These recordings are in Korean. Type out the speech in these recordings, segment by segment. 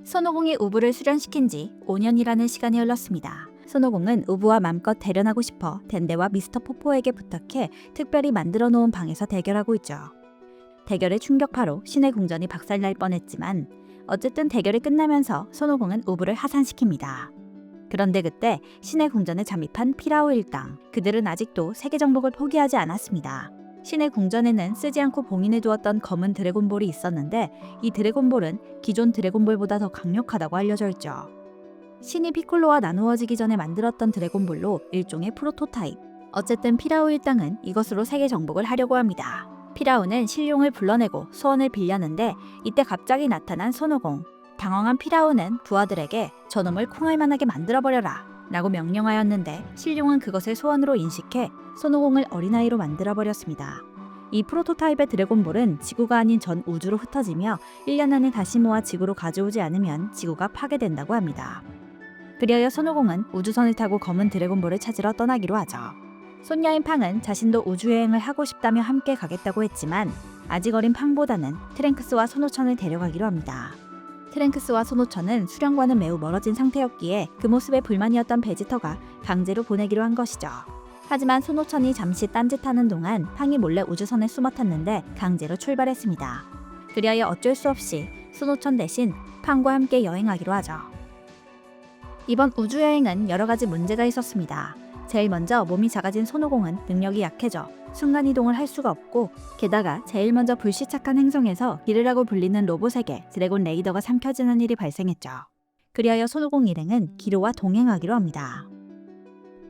손오공이 우부를 수련시킨 지 5년이라는 시간이 흘렀습니다. 손오공은 우부와 맘껏 대련하고 싶어 덴데와 미스터 포포에게 부탁해 특별히 만들어 놓은 방에서 대결하고 있죠. 대결의 충격파로 신의 궁전이 박살날 뻔했지만 어쨌든 대결이 끝나면서 손오공은 우부를 하산시킵니다. 그런데 그때 신의 궁전에 잠입한 피라오 일당, 그들은 아직도 세계 정복을 포기하지 않았습니다. 신의 궁전에는 쓰지 않고 봉인해 두었던 검은 드래곤볼이 있었는데 이 드래곤볼은 기존 드래곤볼보다 더 강력하다고 알려져 있죠. 신이 피콜로와 나누어지기 전에 만들었던 드래곤볼로 일종의 프로토타입. 어쨌든 피라오 일당은 이것으로 세계 정복을 하려고 합니다. 피라오는 신룡을 불러내고 소원을 빌렸는데 이때 갑자기 나타난 손오공. 당황한 피라오는 부하들에게 저놈을 콩알만하게 만들어버려라 라고 명령하였는데 신룡은 그것을 소원으로 인식해 손오공을 어린아이로 만들어버렸습니다. 이 프로토타입의 드래곤볼은 지구가 아닌 전 우주로 흩어지며 1년 안에 다시 모아 지구로 가져오지 않으면 지구가 파괴된다고 합니다. 그리하여 손오공은 우주선을 타고 검은 드래곤볼을 찾으러 떠나기로 하죠. 손녀인 팡은 자신도 우주여행을 하고 싶다며 함께 가겠다고 했지만 아직 어린 팡보다는 트랭크스와 손오천을 데려가기로 합니다. 트랭크스와 손오천은 수령과는 매우 멀어진 상태였기에 그 모습에 불만이었던 베지터가 강제로 보내기로 한 것이죠. 하지만 손오천이 잠시 딴짓하는 동안 팡이 몰래 우주선에 숨어 탔는데 강제로 출발했습니다. 그리하여 어쩔 수 없이 손오천 대신 팡과 함께 여행하기로 하죠. 이번 우주여행은 여러 가지 문제가 있었습니다. 제일 먼저 몸이 작아진 손오공은 능력이 약해져 순간이동을 할 수가 없고 게다가 제일 먼저 불시착한 행성에서 기르라고 불리는 로봇에게 드래곤 레이더가 삼켜지는 일이 발생했죠. 그리하여 손오공 일행은 기르와 동행하기로 합니다.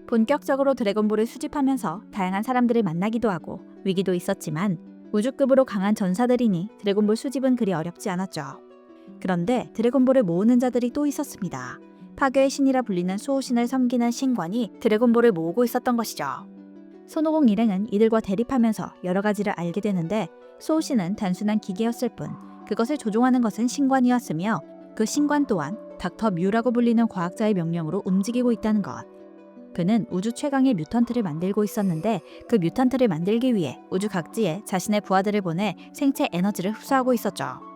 본격적으로 드래곤볼을 수집하면서 다양한 사람들을 만나기도 하고 위기도 있었지만 우주급으로 강한 전사들이니 드래곤볼 수집은 그리 어렵지 않았죠. 그런데 드래곤볼을 모으는 자들이 또 있었습니다. 파괴의 신이라 불리는 수호신을 섬기는 신관이 드래곤볼을 모으고 있었던 것이죠. 손오공 일행은 이들과 대립하면서 여러 가지를 알게 되는데 수호신은 단순한 기계였을 뿐 그것을 조종하는 것은 신관이었으며 그 신관 또한 닥터 뮤라고 불리는 과학자의 명령으로 움직이고 있다는 것. 그는 우주 최강의 뮤턴트를 만들고 있었는데 그 뮤턴트를 만들기 위해 우주 각지에 자신의 부하들을 보내 생체 에너지를 흡수하고 있었죠.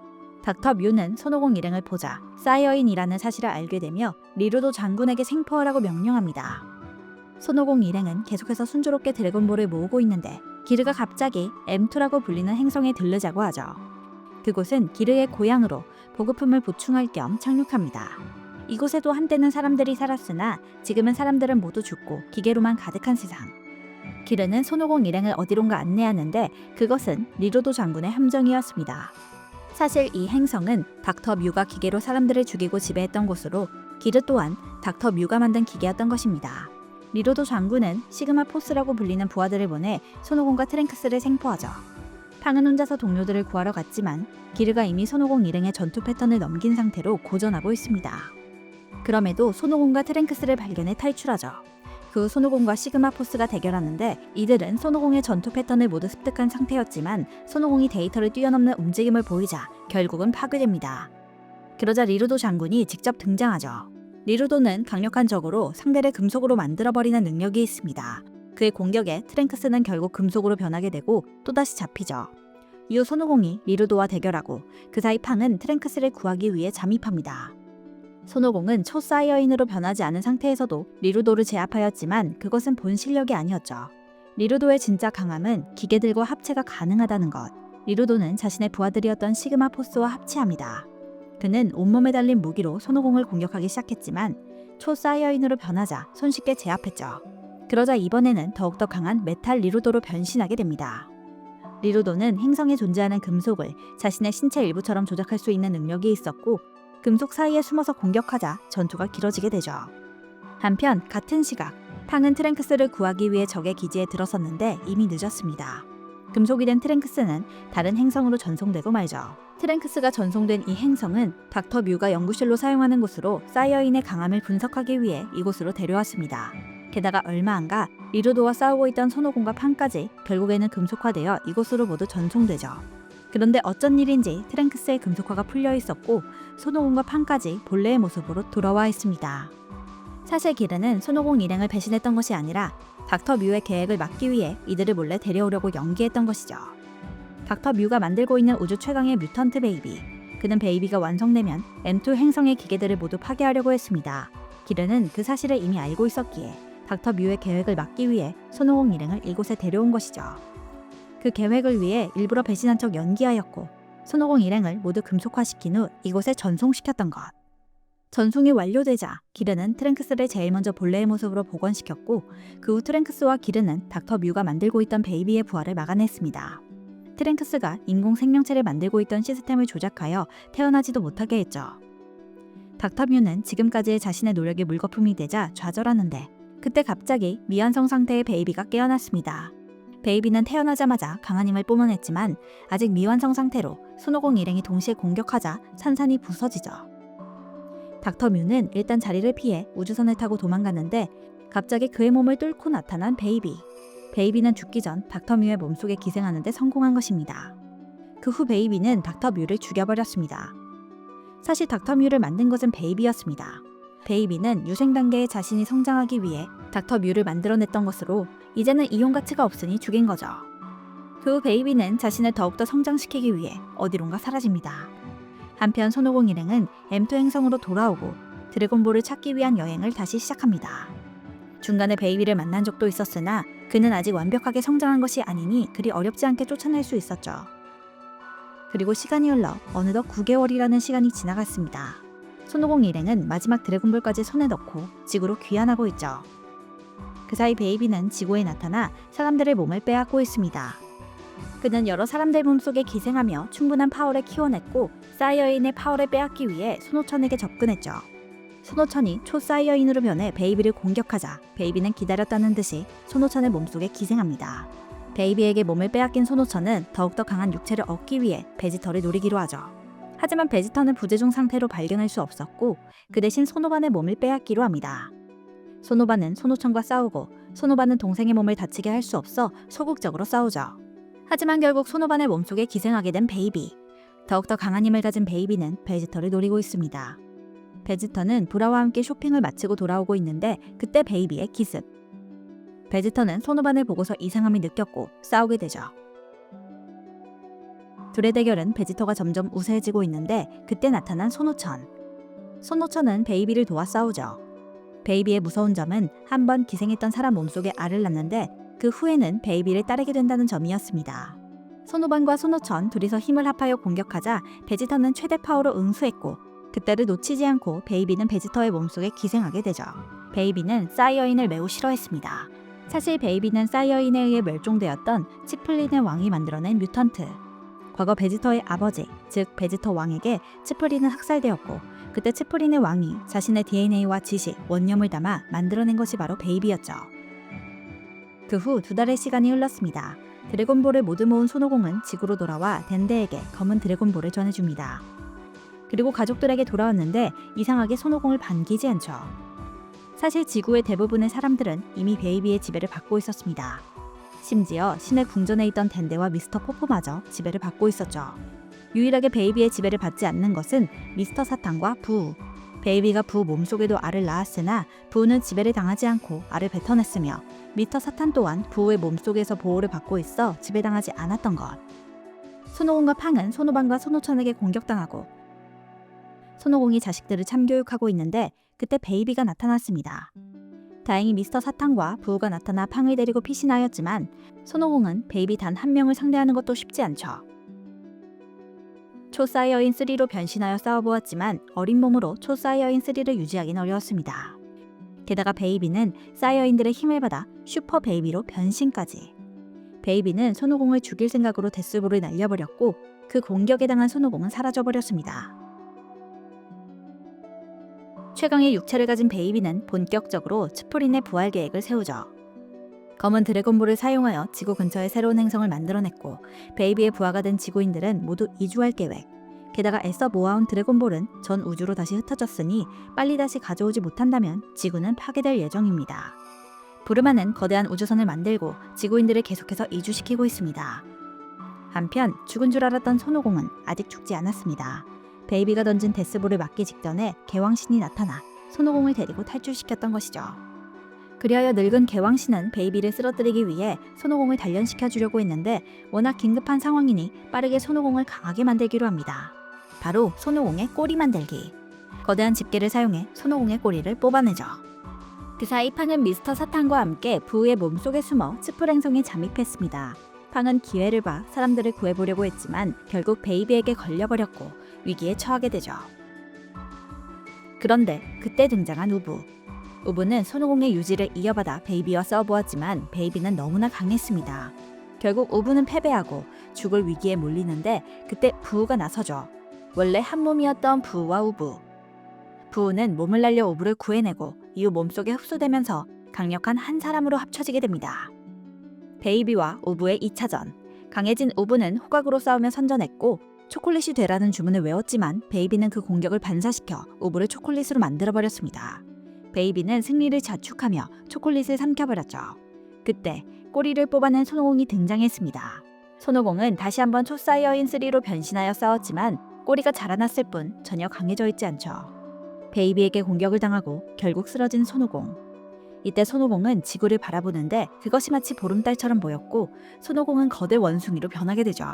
닥터 뮤는 손오공 일행을 보자 사이어인이라는 사실을 알게 되며 리루도 장군에게 생포하라고 명령합니다. 손오공 일행은 계속해서 순조롭게 드래곤볼을 모으고 있는데 기르가 갑자기 M2라고 불리는 행성에 들르자고 하죠. 그곳은 기르의 고향으로 보급품을 보충할 겸 착륙합니다. 이곳에도 한때는 사람들이 살았으나 지금은 사람들은 모두 죽고 기계로만 가득한 세상. 기르는 손오공 일행을 어디론가 안내하는데 그것은 리루도 장군의 함정이었습니다. 사실 이 행성은 닥터 뮤가 기계로 사람들을 죽이고 지배했던 곳으로 기르 또한 닥터 뮤가 만든 기계였던 것입니다. 리로도 장군은 시그마 포스라고 불리는 부하들을 보내 손오공과 트랭크스를 생포하죠. 팡은 혼자서 동료들을 구하러 갔지만 기르가 이미 손오공 일행의 전투 패턴을 넘긴 상태로 고전하고 있습니다. 그럼에도 손오공과 트랭크스를 발견해 탈출하죠. 그 후 손오공과 시그마 포스가 대결하는데 이들은 손오공의 전투 패턴을 모두 습득한 상태였지만 손오공이 데이터를 뛰어넘는 움직임을 보이자 결국은 파괴됩니다. 그러자 리루도 장군이 직접 등장하죠. 리루도는 강력한 적으로 상대를 금속으로 만들어버리는 능력이 있습니다. 그의 공격에 트랭크스는 결국 금속으로 변하게 되고 또다시 잡히죠. 이후 손오공이 리루도와 대결하고 그 사이 팡은 트랭크스를 구하기 위해 잠입합니다. 손오공은 초사이어인으로 변하지 않은 상태에서도 리루도를 제압하였지만 그것은 본 실력이 아니었죠. 리루도의 진짜 강함은 기계들과 합체가 가능하다는 것. 리루도는 자신의 부하들이었던 시그마 포스와 합체합니다. 그는 온몸에 달린 무기로 손오공을 공격하기 시작했지만 초사이어인으로 변하자 손쉽게 제압했죠. 그러자 이번에는 더욱더 강한 메탈 리루도로 변신하게 됩니다. 리루도는 행성에 존재하는 금속을 자신의 신체 일부처럼 조작할 수 있는 능력이 있었고 금속 사이에 숨어서 공격하자 전투가 길어지게 되죠. 한편 같은 시각 팡은 트랭크스를 구하기 위해 적의 기지에 들어섰는데 이미 늦었습니다. 금속이 된 트랭크스는 다른 행성으로 전송되고 말죠. 트랭크스가 전송된 이 행성은 닥터 뮤가 연구실로 사용하는 곳으로 사이어인의 강함을 분석하기 위해 이곳으로 데려왔습니다. 게다가 얼마 안가 리루도와 싸우고 있던 손오공과 팡까지 결국에는 금속화되어 이곳으로 모두 전송되죠. 그런데 어쩐 일인지 트랭크스의 금속화가 풀려 있었고 손오공과 팡까지 본래의 모습으로 돌아와 있습니다. 사실 기르는 손오공 일행을 배신했던 것이 아니라 닥터 뮤의 계획을 막기 위해 이들을 몰래 데려오려고 연기했던 것이죠. 닥터 뮤가 만들고 있는 우주 최강의 뮤턴트 베이비, 그는 베이비가 완성되면 M2 행성의 기계들을 모두 파괴하려고 했습니다. 기르는 그 사실을 이미 알고 있었기에 닥터 뮤의 계획을 막기 위해 손오공 일행을 이곳에 데려온 것이죠. 그 계획을 위해 일부러 배신한 척 연기하였고 손오공 일행을 모두 금속화시킨 후 이곳에 전송시켰던 것. 전송이 완료되자 기르는 트랭크스를 제일 먼저 본래의 모습으로 복원시켰고 그 후 트랭크스와 기르는 닥터 뮤가 만들고 있던 베이비의 부활을 막아냈습니다. 트랭크스가 인공 생명체를 만들고 있던 시스템을 조작하여 태어나지도 못하게 했죠. 닥터 뮤는 지금까지의 자신의 노력이 물거품이 되자 좌절하는데 그때 갑자기 미완성 상태의 베이비가 깨어났습니다. 베이비는 태어나자마자 강한 힘을 뿜어냈지만 아직 미완성 상태로 손오공 일행이 동시에 공격하자 산산이 부서지죠. 닥터 뮤는 일단 자리를 피해 우주선을 타고 도망갔는데 갑자기 그의 몸을 뚫고 나타난 베이비. 베이비는 죽기 전 닥터 뮤의 몸속에 기생하는 데 성공한 것입니다. 그 후 베이비는 닥터 뮤를 죽여버렸습니다. 사실 닥터 뮤를 만든 것은 베이비였습니다. 베이비는 유생 단계의 자신이 성장하기 위해 닥터 뮤를 만들어냈던 것으로 이제는 이용 가치가 없으니 죽인 거죠. 그 후 베이비는 자신을 더욱더 성장시키기 위해 어디론가 사라집니다. 한편 손오공 일행은 M2 행성으로 돌아오고 드래곤볼을 찾기 위한 여행을 다시 시작합니다. 중간에 베이비를 만난 적도 있었으나 그는 아직 완벽하게 성장한 것이 아니니 그리 어렵지 않게 쫓아낼 수 있었죠. 그리고 시간이 흘러 어느덧 9개월이라는 시간이 지나갔습니다. 손오공 일행은 마지막 드래곤볼까지 손에 넣고 지구로 귀환하고 있죠. 그 사이 베이비는 지구에 나타나 사람들의 몸을 빼앗고 있습니다. 그는 여러 사람들 몸속에 기생하며 충분한 파워를 키워냈고 사이어인의 파워를 빼앗기 위해 손오천에게 접근했죠. 손오천이 초사이어인으로 변해 베이비를 공격하자 베이비는 기다렸다는 듯이 손오천의 몸속에 기생합니다. 베이비에게 몸을 빼앗긴 손오천은 더욱더 강한 육체를 얻기 위해 베지터를 노리기로 하죠. 하지만 베지터는 부재중 상태로 발견할 수 없었고 그 대신 소노반의 몸을 빼앗기로 합니다. 소노반은 손오천과 싸우고 소노반은 동생의 몸을 다치게 할 수 없어 소극적으로 싸우죠. 하지만 결국 소노반의 몸속에 기생하게 된 베이비. 더욱더 강한 힘을 가진 베이비는 베지터를 노리고 있습니다. 베지터는 브라와 함께 쇼핑을 마치고 돌아오고 있는데 그때 베이비의 기습. 베지터는 소노반을 보고서 이상함이 느꼈고 싸우게 되죠. 둘의 대결은 베지터가 점점 우세해지고 있는데 그때 나타난 손오천. 손오천은 베이비를 도와 싸우죠. 베이비의 무서운 점은 한 번 기생했던 사람 몸속에 알을 낳는데 그 후에는 베이비를 따르게 된다는 점이었습니다. 손오반과 손오천 둘이서 힘을 합하여 공격하자 베지터는 최대 파워로 응수했고 그때를 놓치지 않고 베이비는 베지터의 몸속에 기생하게 되죠. 베이비는 사이어인을 매우 싫어했습니다. 사실 베이비는 사이어인에 의해 멸종되었던 치플린의 왕이 만들어낸 뮤턴트. 과거 베지터의 아버지, 즉 베지터 왕에게 치플린은 학살되었고 그때 치플린의 왕이 자신의 DNA와 지식, 원념을 담아 만들어낸 것이 바로 베이비였죠. 그 후 2달의 시간이 흘렀습니다. 드래곤볼을 모두 모은 손오공은 지구로 돌아와 덴데에게 검은 드래곤볼을 전해줍니다. 그리고 가족들에게 돌아왔는데 이상하게 손오공을 반기지 않죠. 사실 지구의 대부분의 사람들은 이미 베이비의 지배를 받고 있었습니다. 심지어 신의 궁전에 있던 덴데와 미스터 포포마저 지배를 받고 있었죠. 유일하게 베이비의 지배를 받지 않는 것은 미스터 사탄과 부. 베이비가 부 몸속에도 알을 낳았으나 부는 지배를 당하지 않고 알을 뱉어냈으며 미스터 사탄 또한 부의 몸속에서 보호를 받고 있어 지배당하지 않았던 것. 손오공과 팡은 손오반과 손오천에게 공격당하고 손오공이 자식들을 참교육하고 있는데 그때 베이비가 나타났습니다. 다행히 미스터 사탄과 부우가 나타나 팡을 데리고 피신하였지만 손오공은 베이비 단 한 명을 상대하는 것도 쉽지 않죠. 초사이어인 3로 변신하여 싸워보았지만 어린 몸으로 초사이어인 3를 유지하기는 어려웠습니다. 게다가 베이비는 사이어인들의 힘을 받아 슈퍼 베이비로 변신까지. 베이비는 손오공을 죽일 생각으로 데스볼을 날려버렸고 그 공격에 당한 손오공은 사라져버렸습니다. 최강의 육체를 가진 베이비는 본격적으로 치플린의 부활 계획을 세우죠. 검은 드래곤볼을 사용하여 지구 근처에 새로운 행성을 만들어냈고 베이비의 부하가 된 지구인들은 모두 이주할 계획. 게다가 애써 모아온 드래곤볼은 전 우주로 다시 흩어졌으니 빨리 다시 가져오지 못한다면 지구는 파괴될 예정입니다. 부르마는 거대한 우주선을 만들고 지구인들을 계속해서 이주시키고 있습니다. 한편 죽은 줄 알았던 손오공은 아직 죽지 않았습니다. 베이비가 던진 데스볼을 맞기 직전에 개왕신이 나타나 손오공을 데리고 탈출시켰던 것이죠. 그리하여 늙은 개왕신은 베이비를 쓰러뜨리기 위해 손오공을 단련시켜 주려고 했는데 워낙 긴급한 상황이니 빠르게 손오공을 강하게 만들기로 합니다. 바로 손오공의 꼬리 만들기. 거대한 집게를 사용해 손오공의 꼬리를 뽑아내죠. 그 사이 팡은 미스터 사탄과 함께 부의 몸속에 숨어 츠풀 행성에 잠입했습니다. 팡은 기회를 봐 사람들을 구해보려고 했지만 결국 베이비에게 걸려버렸고 위기에 처하게 되죠. 그런데 그때 등장한 우부. 우부는 손오공의 유지를 이어받아 베이비와 싸워보았지만 베이비는 너무나 강했습니다. 결국 우부는 패배하고 죽을 위기에 몰리는데 그때 부우가 나서죠. 원래 한 몸이었던 부우와 우부. 부우는 몸을 날려 우부를 구해내고 이후 몸속에 흡수되면서 강력한 한 사람으로 합쳐지게 됩니다. 베이비와 우부의 2차전. 강해진 우부는 호각으로 싸우며 선전했고 초콜릿이 되라는 주문을 외웠지만 베이비는 그 공격을 반사시켜 우부를 초콜릿으로 만들어버렸습니다. 베이비는 승리를 자축하며 초콜릿을 삼켜버렸죠. 그때 꼬리를 뽑아낸 손오공이 등장했습니다. 손오공은 다시 한번 초사이어인 3로 변신하여 싸웠지만 꼬리가 자라났을 뿐 전혀 강해져 있지 않죠. 베이비에게 공격을 당하고 결국 쓰러진 손오공. 이때 손오공은 지구를 바라보는데 그것이 마치 보름달처럼 보였고 손오공은 거대 원숭이로 변하게 되죠.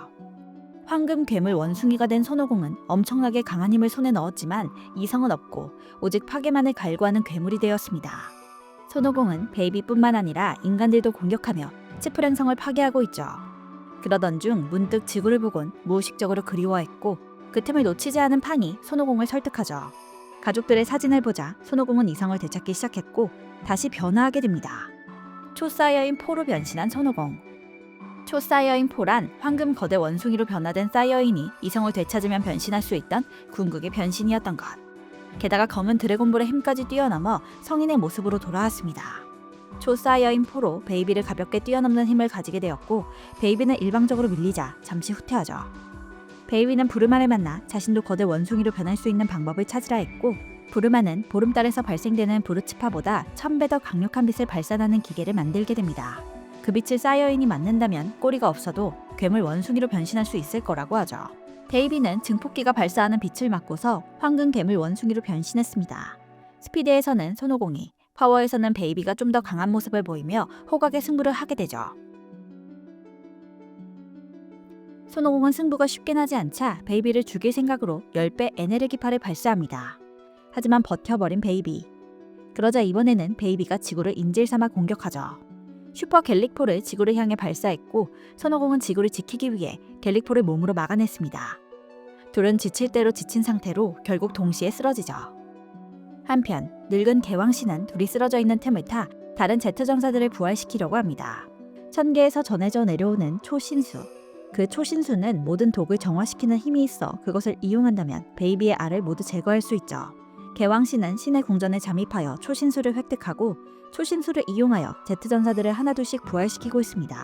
황금 괴물 원숭이가 된 손오공은 엄청나게 강한 힘을 손에 넣었지만 이성은 없고 오직 파괴만을 갈구하는 괴물이 되었습니다. 손오공은 베이비뿐만 아니라 인간들도 공격하며 츠풀 행성을 파괴하고 있죠. 그러던 중 문득 지구를 보곤 무의식적으로 그리워했고 그 틈을 놓치지 않은 팡이 손오공을 설득하죠. 가족들의 사진을 보자 손오공은 이성을 되찾기 시작했고 다시 변화하게 됩니다. 초사이어인 4로 변신한 손오공. 초사이어인 4란 황금 거대 원숭이로 변화된 사이어인이 이성을 되찾으면 변신할 수 있던 궁극의 변신이었던 것. 게다가 검은 드래곤볼의 힘까지 뛰어넘어 성인의 모습으로 돌아왔습니다. 초사이어인 4로 베이비를 가볍게 뛰어넘는 힘을 가지게 되었고 베이비는 일방적으로 밀리자 잠시 후퇴하죠. 베이비는 부르마를 만나 자신도 거대 원숭이로 변할 수 있는 방법을 찾으라 했고 부르마는 보름달에서 발생되는 부르츠파보다 1000배 더 강력한 빛을 발산하는 기계를 만들게 됩니다. 그 빛을 사이어인이 맞는다면 꼬리가 없어도 괴물 원숭이로 변신할 수 있을 거라고 하죠. 베이비는 증폭기가 발사하는 빛을 맞고서 황금 괴물 원숭이로 변신했습니다. 스피드에서는 손오공이, 파워에서는 베이비가 좀 더 강한 모습을 보이며 호각의 승부를 하게 되죠. 손오공은 승부가 쉽게 나지 않자 베이비를 죽일 생각으로 10배 에네르기파를 발사합니다. 하지만 버텨버린 베이비. 그러자 이번에는 베이비가 지구를 인질 삼아 공격하죠. 슈퍼 갤릭포를 지구를 향해 발사했고 손오공은 지구를 지키기 위해 갤릭포를 몸으로 막아냈습니다. 둘은 지칠 대로 지친 상태로 결국 동시에 쓰러지죠. 한편 늙은 개왕신은 둘이 쓰러져 있는 틈을 타 다른 제트전사들을 부활시키려고 합니다. 천계에서 전해져 내려오는 초신수. 그 초신수는 모든 독을 정화시키는 힘이 있어 그것을 이용한다면 베이비의 알을 모두 제거할 수 있죠. 개왕신은 신의 궁전에 잠입하여 초신수를 획득하고 초신수를 이용하여 제트전사들을 하나둘씩 부활시키고 있습니다.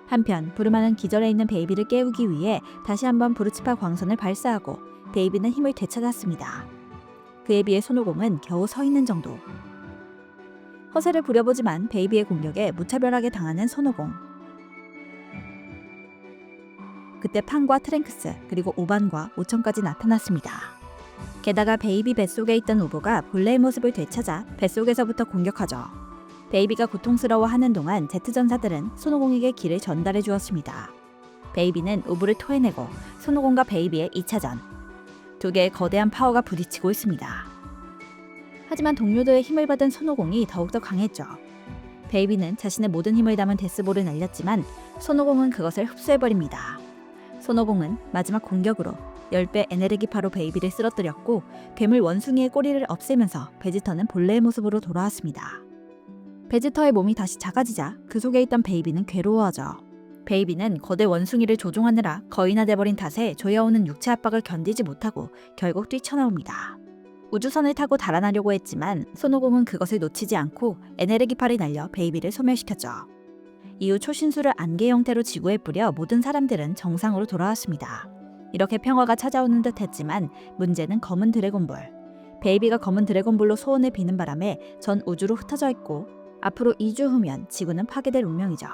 한편 부르마는 기절해 있는 베이비를 깨우기 위해 다시 한번 부르츠파 광선을 발사하고 베이비는 힘을 되찾았습니다. 그에 비해 손오공은 겨우 서 있는 정도. 허세를 부려보지만 베이비의 공격에 무차별하게 당하는 손오공. 그때 팡과 트랭크스 그리고 오반과 오천까지 나타났습니다. 게다가 베이비 뱃속에 있던 우부가 본래의 모습을 되찾아 뱃속에서부터 공격하죠. 베이비가 고통스러워하는 동안 제트전사들은 손오공에게 길을 전달해 주었습니다. 베이비는 우부를 토해내고 손오공과 베이비의 2차전. 두 개의 거대한 파워가 부딪히고 있습니다. 하지만 동료들의 힘을 받은 손오공이 더욱더 강했죠. 베이비는 자신의 모든 힘을 담은 데스볼을 날렸지만 손오공은 그것을 흡수해버립니다. 손오공은 마지막 공격으로 10배 에네르기파로 베이비를 쓰러뜨렸고 괴물 원숭이의 꼬리를 없애면서 베지터는 본래의 모습으로 돌아왔습니다. 베지터의 몸이 다시 작아지자 그 속에 있던 베이비는 괴로워하죠. 베이비는 거대 원숭이를 조종하느라 거인화 돼버린 탓에 조여오는 육체 압박을 견디지 못하고 결국 뛰쳐나옵니다. 우주선을 타고 달아나려고 했지만 손오공은 그것을 놓치지 않고 에네르기파를 날려 베이비를 소멸시켰죠. 이후 초신수를 안개 형태로 지구에 뿌려 모든 사람들은 정상으로 돌아왔습니다. 이렇게 평화가 찾아오는 듯 했지만 문제는 검은 드래곤볼. 베이비가 검은 드래곤볼로 소원을 비는 바람에 전 우주로 흩어져 있고 앞으로 2주 후면 지구는 파괴될 운명이죠.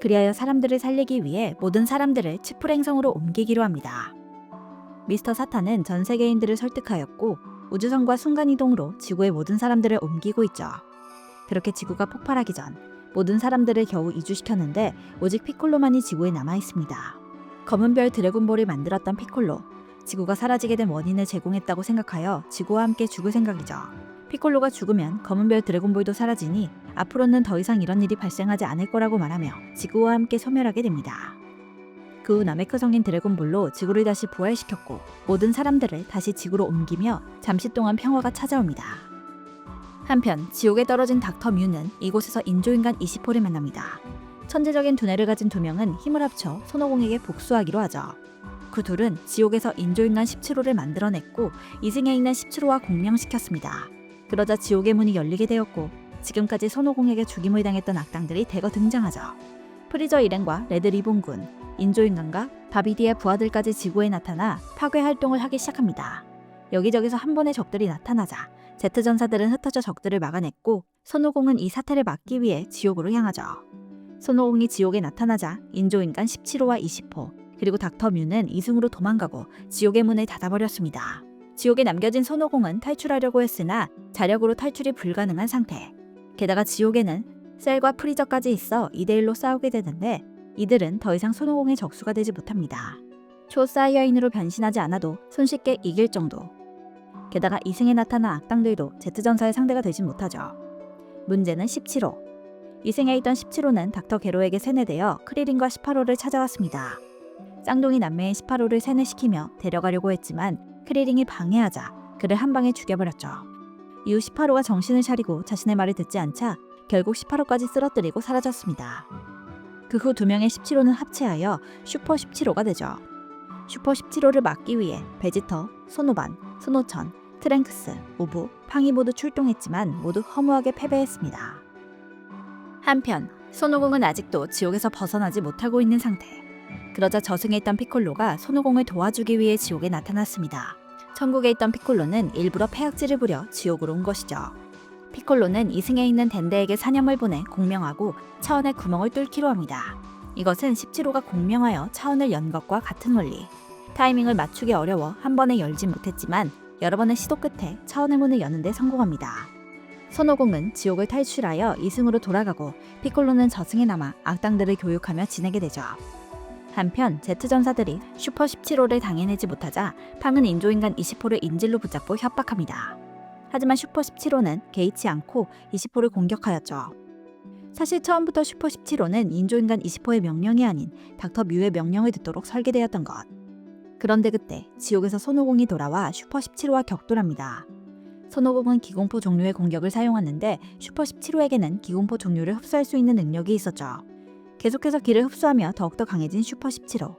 그리하여 사람들을 살리기 위해 모든 사람들을 츠풀 행성으로 옮기기로 합니다. 미스터 사탄은 전 세계인들을 설득하였고 우주선과 순간이동으로 지구의 모든 사람들을 옮기고 있죠. 그렇게 지구가 폭발하기 전 모든 사람들을 겨우 이주시켰는데 오직 피콜로만이 지구에 남아있습니다. 검은 별 드래곤볼을 만들었던 피콜로, 지구가 사라지게 된 원인을 제공했다고 생각하여 지구와 함께 죽을 생각이죠. 피콜로가 죽으면 검은별 드래곤볼도 사라지니 앞으로는 더 이상 이런 일이 발생하지 않을 거라고 말하며 지구와 함께 소멸하게 됩니다. 그 후 나메크 성인 드래곤볼로 지구를 다시 부활시켰고 모든 사람들을 다시 지구로 옮기며 잠시 동안 평화가 찾아옵니다. 한편 지옥에 떨어진 닥터 뮤는 이곳에서 인조인간 이시포를 만납니다. 천재적인 두뇌를 가진 두 명은 힘을 합쳐 손오공에게 복수하기로 하죠. 그 둘은 지옥에서 인조인간 17호를 만들어냈고 이승에 있는 17호와 공명시켰습니다. 그러자 지옥의 문이 열리게 되었고 지금까지 손오공에게 죽임을 당했던 악당들이 대거 등장하죠. 프리저 일행과 레드 리본군, 인조인간과 바비디의 부하들까지 지구에 나타나 파괴 활동을 하기 시작합니다. 여기저기서 한 번의 적들이 나타나자 제트전사들은 흩어져 적들을 막아냈고 손오공은 이 사태를 막기 위해 지옥으로 향하죠. 손오공이 지옥에 나타나자 인조인간 17호와 20호 그리고 닥터 뮤는 이승으로 도망가고 지옥의 문을 닫아버렸습니다. 지옥에 남겨진 손오공은 탈출하려고 했으나 자력으로 탈출이 불가능한 상태. 게다가 지옥에는 셀과 프리저까지 있어 2대1로 싸우게 되는데 이들은 더 이상 손오공의 적수가 되지 못합니다. 초사이어인으로 변신하지 않아도 손쉽게 이길 정도. 게다가 이승에 나타난 악당들도 제트전사의 상대가 되진 못하죠. 문제는 17호. 이승에 있던 17호는 닥터 게로에게 세뇌되어 크리링과 18호를 찾아왔습니다. 쌍둥이 남매인 18호를 세뇌시키며 데려가려고 했지만 크리링이 방해하자 그를 한 방에 죽여버렸죠. 이후 18호가 정신을 차리고 자신의 말을 듣지 않자 결국 18호까지 쓰러뜨리고 사라졌습니다. 그 후 두 명의 17호는 합체하여 슈퍼 17호가 되죠. 슈퍼 17호를 막기 위해 베지터, 손오반, 손오천, 트랭크스, 우부, 팡이 모두 출동했지만 모두 허무하게 패배했습니다. 한편 손오공은 아직도 지옥에서 벗어나지 못하고 있는 상태. 그러자 저승에 있던 피콜로가 손오공을 도와주기 위해 지옥에 나타났습니다. 천국에 있던 피콜로는 일부러 폐악질을 부려 지옥으로 온 것이죠. 피콜로는 이승에 있는 덴데에게 사념을 보내 공명하고 차원의 구멍을 뚫기로 합니다. 이것은 17호가 공명하여 차원을 연 것과 같은 원리. 타이밍을 맞추기 어려워 한 번에 열진 못했지만 여러 번의 시도 끝에 차원의 문을 여는 데 성공합니다. 손오공은 지옥을 탈출하여 이승으로 돌아가고 피콜로는 저승에 남아 악당들을 교육하며 지내게 되죠. 한편 제트전사들이 슈퍼 17호를 당해내지 못하자 팡은 인조인간 20호를 인질로 붙잡고 협박합니다. 하지만 슈퍼 17호는 개의치 않고 20호를 공격하였죠. 사실 처음부터 슈퍼 17호는 인조인간 20호의 명령이 아닌 닥터 뮤의 명령을 듣도록 설계되었던 것. 그런데 그때 지옥에서 손오공이 돌아와 슈퍼 17호와 격돌합니다. 손오공은 기공포 종류의 공격을 사용하는데 슈퍼 17호에게는 기공포 종류를 흡수할 수 있는 능력이 있었죠. 계속해서 기를 흡수하며 더욱더 강해진 슈퍼 17호.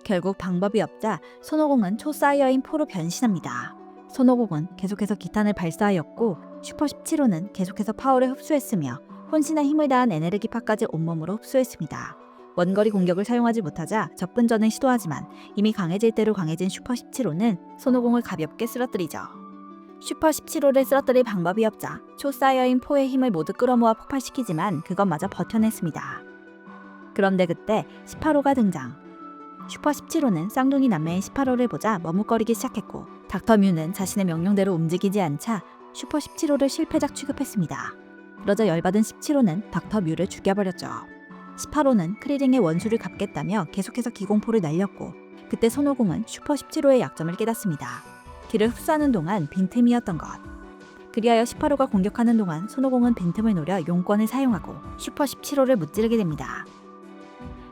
결국 방법이 없자 손오공은 초사이어인 포로 변신합니다. 손오공은 계속해서 기탄을 발사하였고 슈퍼 17호는 계속해서 파워를 흡수했으며 혼신의 힘을 다한 에네르기파까지 온몸으로 흡수했습니다. 원거리 공격을 사용하지 못하자 접근전을 시도하지만 이미 강해질 대로 강해진 슈퍼 17호는 손오공을 가볍게 쓰러뜨리죠. 슈퍼 17호를 쓰러뜨릴 방법이 없자 초사이어인 포의 힘을 모두 끌어모아 폭발시키지만 그것마저 버텨냈습니다. 그런데 그때 18호가 등장. 슈퍼 17호는 쌍둥이 남매인 18호를 보자 머뭇거리기 시작했고 닥터 뮤는 자신의 명령대로 움직이지 않자 슈퍼 17호를 실패작 취급했습니다. 그러자 열받은 17호는 닥터 뮤를 죽여버렸죠. 18호는 크리링의 원수를 갚겠다며 계속해서 기공포를 날렸고 그때 손오공은 슈퍼 17호의 약점을 깨닫습니다. 기를 흡수하는 동안 빈틈이었던 것. 그리하여 18호가 공격하는 동안 손오공은 빈틈을 노려 용권을 사용하고 슈퍼 17호를 무찌르게 됩니다.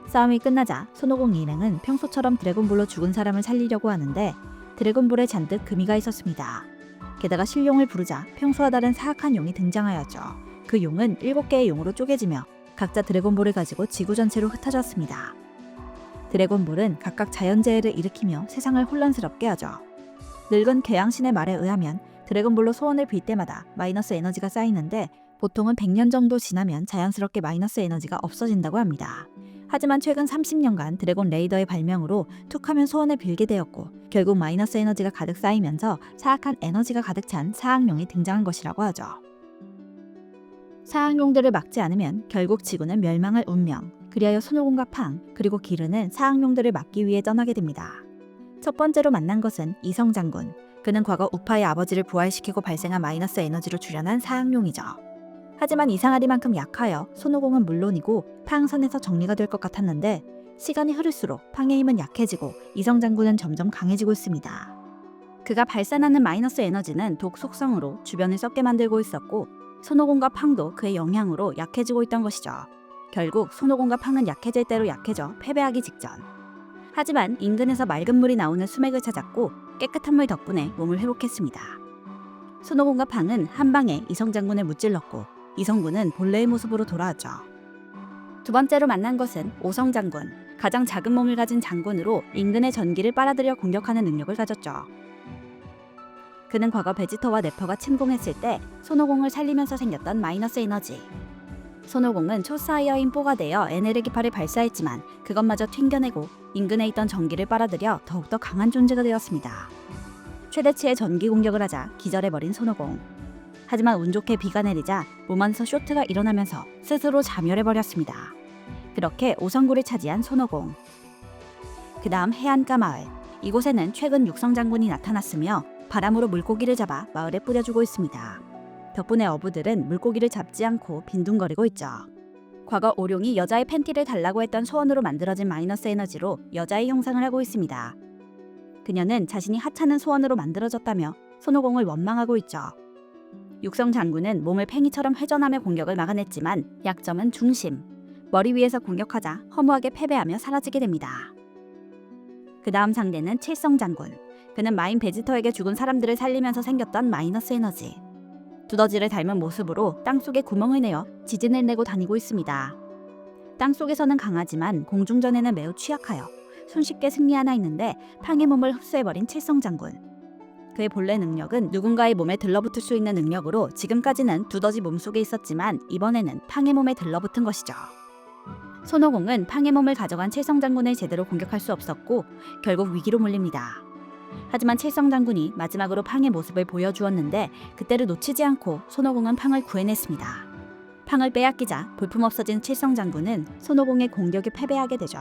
싸움이 끝나자 손오공 일행은 평소처럼 드래곤볼로 죽은 사람을 살리려고 하는데 드래곤볼에 잔뜩 금이가 있었습니다. 게다가 신용을 부르자 평소와 다른 사악한 용이 등장하였죠. 그 용은 7개의 용으로 쪼개지며 각자 드래곤볼을 가지고 지구 전체로 흩어졌습니다. 드래곤볼은 각각 자연재해를 일으키며 세상을 혼란스럽게 하죠. 늙은 괴양신의 말에 의하면 드래곤볼로 소원을 빌 때마다 마이너스 에너지가 쌓이는데 보통은 100년 정도 지나면 자연스럽게 마이너스 에너지가 없어진다고 합니다. 하지만 최근 30년간 드래곤 레이더의 발명으로 툭하면 소원을 빌게 되었고 결국 마이너스 에너지가 가득 쌓이면서 사악한 에너지가 가득 찬 사악용이 등장한 것이라고 하죠. 사악용들을 막지 않으면 결국 지구는 멸망할 운명. 그리하여 손오공과 팡 그리고 기르는 사악용들을 막기 위해 떠나게 됩니다. 첫 번째로 만난 것은 이성 장군. 그는 과거 우파의 아버지를 부활시키고 발생한 마이너스 에너지로 출현한 사악용이죠. 하지만 이상하리만큼 약하여 손오공은 물론이고 팡 선에서 정리가 될 것 같았는데 시간이 흐를수록 팡의 힘은 약해지고 이성 장군은 점점 강해지고 있습니다. 그가 발산하는 마이너스 에너지는 독 속성으로 주변을 썩게 만들고 있었고 손오공과 팡도 그의 영향으로 약해지고 있던 것이죠. 결국 손오공과 팡은 약해질 대로 약해져 패배하기 직전. 하지만 인근에서 맑은 물이 나오는 수맥을 찾았고 깨끗한 물 덕분에 몸을 회복했습니다. 손오공과 팡은 한 방에 이성 장군을 무찔렀고 이성군은 본래의 모습으로 돌아왔죠. 두 번째로 만난 것은 오성 장군, 가장 작은 몸을 가진 장군으로 인근의 전기를 빨아들여 공격하는 능력을 가졌죠. 그는 과거 베지터와 네퍼가 침공했을 때 손오공을 살리면서 생겼던 마이너스 에너지. 손오공은 초사이어인 뽀가 되어 에네르기파를 발사했지만 그것마저 튕겨내고 인근에 있던 전기를 빨아들여 더욱더 강한 존재가 되었습니다. 최대치의 전기 공격을 하자 기절해버린 손오공. 하지만 운 좋게 비가 내리자 몸 안에서 쇼트가 일어나면서 스스로 자멸해버렸습니다. 그렇게 오성구를 차지한 손오공. 그 다음 해안가 마을. 이곳에는 최근 육성 장군이 나타났으며 바람으로 물고기를 잡아 마을에 뿌려주고 있습니다. 덕분에 어부들은 물고기를 잡지 않고 빈둥거리고 있죠. 과거 오룡이 여자의 팬티를 달라고 했던 소원으로 만들어진 마이너스 에너지로 여자의 형상을 하고 있습니다. 그녀는 자신이 하찮은 소원으로 만들어졌다며 손오공을 원망하고 있죠. 육성 장군은 몸을 팽이처럼 회전하며 공격을 막아냈지만 약점은 중심. 머리 위에서 공격하자 허무하게 패배하며 사라지게 됩니다. 그 다음 상대는 칠성 장군. 그는 마인 베지터에게 죽은 사람들을 살리면서 생겼던 마이너스 에너지. 두더지를 닮은 모습으로 땅속에 구멍을 내어 지진을 내고 다니고 있습니다. 땅속에서는 강하지만 공중전에는 매우 취약하여 손쉽게 승리하나 있는데 팡의 몸을 흡수해버린 칠성 장군. 그의 본래 능력은 누군가의 몸에 들러붙을 수 있는 능력으로 지금까지는 두더지 몸속에 있었지만 이번에는 팡의 몸에 들러붙은 것이죠. 손오공은 팡의 몸을 가져간 칠성 장군을 제대로 공격할 수 없었고 결국 위기로 몰립니다. 하지만 칠성 장군이 마지막으로 팡의 모습을 보여주었는데 그때를 놓치지 않고 손오공은 팡을 구해냈습니다. 팡을 빼앗기자 볼품없어진 칠성 장군은 손오공의 공격에 패배하게 되죠.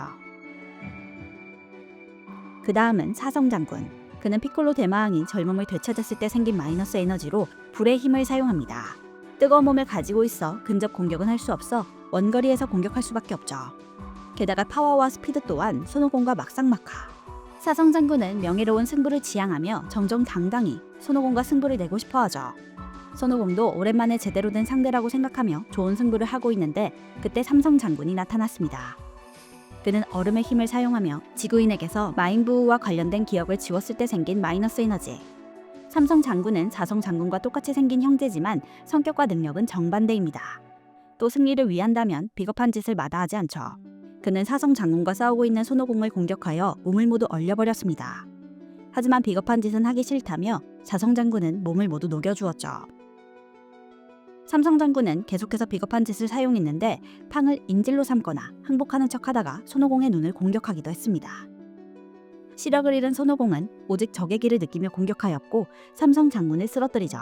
그 다음은 사성 장군. 그는 피콜로 대마왕이 젊음을 되찾았을 때 생긴 마이너스 에너지로 불의 힘을 사용합니다. 뜨거운 몸을 가지고 있어 근접 공격은 할 수 없어 원거리에서 공격할 수밖에 없죠. 게다가 파워와 스피드 또한 손오공과 막상막하. 사성 장군은 명예로운 승부를 지향하며 정정당당히 손오공과 승부를 내고 싶어하죠. 손오공도 오랜만에 제대로 된 상대라고 생각하며 좋은 승부를 하고 있는데 그때 삼성 장군이 나타났습니다. 그는 얼음의 힘을 사용하며 지구인에게서 마인부우와 관련된 기억을 지웠을 때 생긴 마이너스 에너지. 삼성 장군은 사성 장군과 똑같이 생긴 형제지만 성격과 능력은 정반대입니다. 또 승리를 위한다면 비겁한 짓을 마다하지 않죠. 그는 사성 장군과 싸우고 있는 손오공을 공격하여 몸을 모두 얼려버렸습니다. 하지만 비겁한 짓은 하기 싫다며 사성 장군은 몸을 모두 녹여주었죠. 삼성 장군은 계속해서 비겁한 짓을 사용했는데 팡을 인질로 삼거나 항복하는 척하다가 손오공의 눈을 공격하기도 했습니다. 시력을 잃은 손오공은 오직 적의 기를 느끼며 공격하였고 삼성 장군을 쓰러뜨리죠.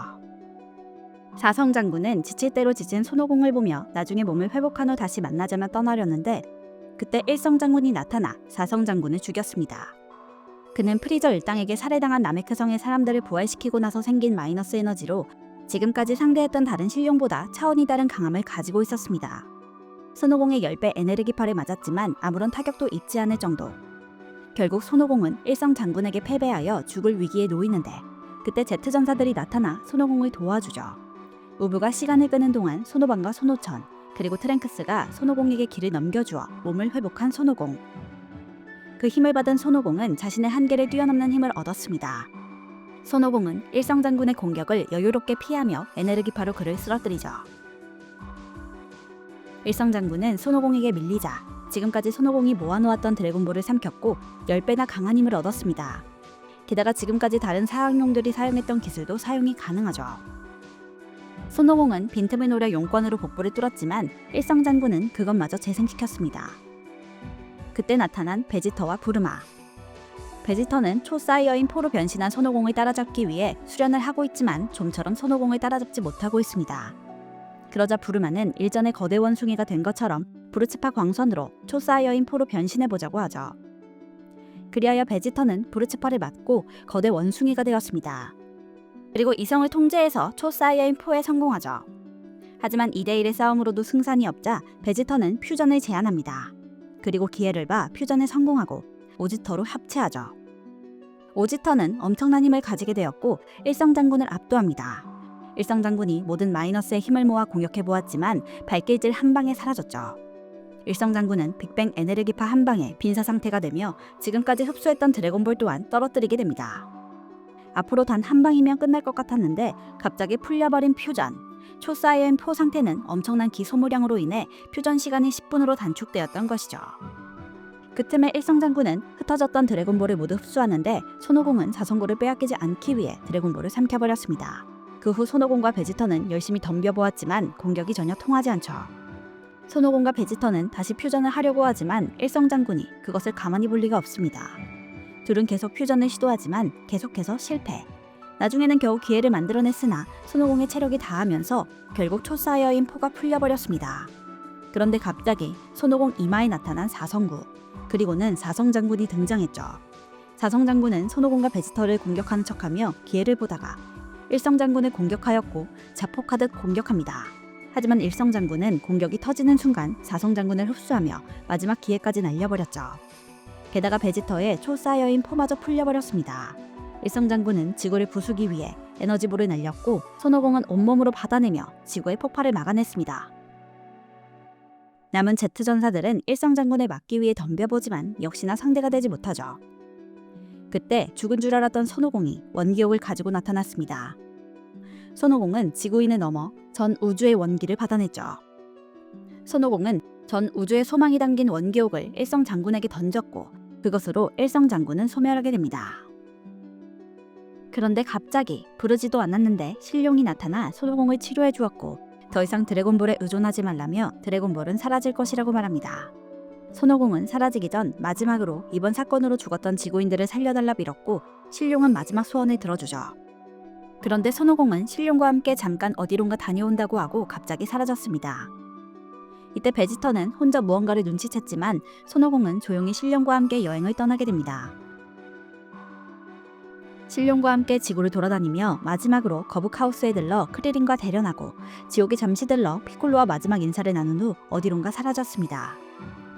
사성 장군은 지칠 대로 지친 손오공을 보며 나중에 몸을 회복한 후 다시 만나자며 떠나려는데 그때 일성 장군이 나타나 사성 장군을 죽였습니다. 그는 프리저 일당에게 살해당한 나메크성의 사람들을 부활시키고 나서 생긴 마이너스 에너지로 지금까지 상대했던 다른 신룡보다 차원이 다른 강함을 가지고 있었습니다. 손오공의 10배 에네르기파를 맞았지만 아무런 타격도 입지 않을 정도. 결국 손오공은 일성 장군에게 패배하여 죽을 위기에 놓이는데 그때 제트전사들이 나타나 손오공을 도와주죠. 우부가 시간을 끄는 동안 손오반과 손오천 그리고 트랭크스가 손오공에게 길을 넘겨주어 몸을 회복한 손오공. 그 힘을 받은 손오공은 자신의 한계를 뛰어넘는 힘을 얻었습니다. 손오공은 일성 장군의 공격을 여유롭게 피하며 에네르기파로 그를 쓰러뜨리죠. 일성 장군은 손오공에게 밀리자 지금까지 손오공이 모아놓았던 드래곤볼을 삼켰고 10배나 강한 힘을 얻었습니다. 게다가 지금까지 다른 사학용들이 사용했던 기술도 사용이 가능하죠. 손오공은 빈틈을 노려 용권으로 복부를 뚫었지만 일성 장군은 그것마저 재생시켰습니다. 그때 나타난 베지터와 부르마. 베지터는 초사이어인 포로 변신한 손오공을 따라잡기 위해 수련을 하고 있지만 좀처럼 손오공을 따라잡지 못하고 있습니다. 그러자 부르마는 일전에 거대 원숭이가 된 것처럼 부르츠파 광선으로 초사이어인 포로 변신해보자고 하죠. 그리하여 베지터는 부르츠파를 맞고 거대 원숭이가 되었습니다. 그리고 이성을 통제해서 초사이어인 포에 성공하죠. 하지만 2대1의 싸움으로도 승산이 없자 베지터는 퓨전을 제안합니다. 그리고 기회를 봐 퓨전에 성공하고 오지터로 합체하죠. 오지터는 엄청난 힘을 가지게 되었고 일성장군을 압도합니다. 일성장군이 모든 마이너스의 힘을 모아 공격해보았지만 발길질 한 방에 사라졌죠. 일성장군은 빅뱅 에네르기파 한 방에 빈사 상태가 되며 지금까지 흡수했던 드래곤볼 또한 떨어뜨리게 됩니다. 앞으로 단 한 방이면 끝날 것 같았는데 갑자기 풀려버린 퓨전. 초사이언 포 상태는 엄청난 기 소모량으로 인해 퓨전 시간이 10분으로 단축되었던 것이죠. 그 틈에 일성장군은 흩어졌던 드래곤볼을 모두 흡수하는데 손오공은 사성고를 빼앗기지 않기 위해 드래곤볼을 삼켜버렸습니다. 그 후 손오공과 베지터는 열심히 덤벼보았지만 공격이 전혀 통하지 않죠. 손오공과 베지터는 다시 퓨전을 하려고 하지만 일성장군이 그것을 가만히 볼 리가 없습니다. 둘은 계속 퓨전을 시도하지만 계속해서 실패. 나중에는 겨우 기회를 만들어냈으나 손오공의 체력이 다하면서 결국 초사이어인 포가 풀려버렸습니다. 그런데 갑자기 손오공 이마에 나타난 사성구. 그리고는 사성장군이 등장했죠. 사성장군은 손오공과 베지터를 공격하는 척하며 기회를 보다가 일성장군을 공격하였고 자폭하듯 공격합니다. 하지만 일성장군은 공격이 터지는 순간 사성장군을 흡수하며 마지막 기회까지 날려버렸죠. 게다가 베지터의 초사이어인 포마저 풀려버렸습니다. 일성장군은 지구를 부수기 위해 에너지볼을 날렸고 손오공은 온몸으로 받아내며 지구의 폭발을 막아냈습니다. 남은 Z전사들은 일성장군을 막기 위해 덤벼보지만 역시나 상대가 되지 못하죠. 그때 죽은 줄 알았던 손오공이 원기옥을 가지고 나타났습니다. 손오공은 지구인을 넘어 전 우주의 원기를 받아냈죠. 손오공은 전 우주의 소망이 담긴 원기옥을 일성장군에게 던졌고 그것으로 일성장군은 소멸하게 됩니다. 그런데 갑자기 부르지도 않았는데 신룡이 나타나 손오공을 치료해 주었고 더 이상 드래곤볼에 의존하지 말라며 드래곤볼은 사라질 것이라고 말합니다. 손오공은 사라지기 전 마지막으로 이번 사건으로 죽었던 지구인들을 살려달라 빌었고 신룡은 마지막 소원을 들어주죠. 그런데 손오공은 신룡과 함께 잠깐 어디론가 다녀온다고 하고 갑자기 사라졌습니다. 이때 베지터는 혼자 무언가를 눈치챘지만 손오공은 조용히 신룡과 함께 여행을 떠나게 됩니다. 신룡과 함께 지구를 돌아다니며 마지막으로 거북하우스에 들러 크리린과 대련하고 지옥에 잠시 들러 피콜로와 마지막 인사를 나눈 후 어디론가 사라졌습니다.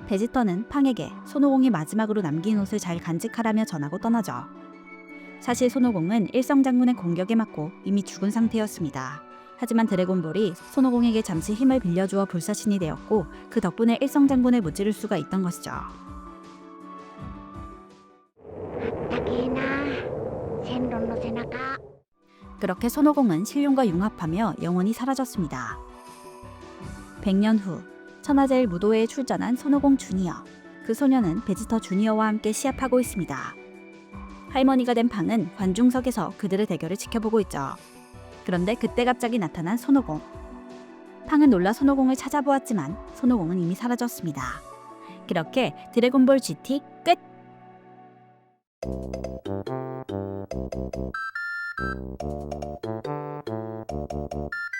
베지터는 팡에게 손오공이 마지막으로 남긴 옷을 잘 간직하라며 전하고 떠나죠. 사실 손오공은 일성장군의 공격에 맞고 이미 죽은 상태였습니다. 하지만 드래곤볼이 손오공에게 잠시 힘을 빌려주어 불사신이 되었고 그 덕분에 일성장군을 무찌를 수가 있던 것이죠. 그렇게 손오공은 신룡과 융합하며 영원히 사라졌습니다. 100년 후 천하제일 무도회에 출전한 손오공 주니어. 그 소녀는 베지터 주니어와 함께 시합하고 있습니다. 할머니가 된 팡은 관중석에서 그들의 대결을 지켜보고 있죠. 그런데 그때 갑자기 나타난 손오공. 팡은 놀라 손오공을 찾아보았지만 손오공은 이미 사라졌습니다. 그렇게 드래곤볼 GT 끝!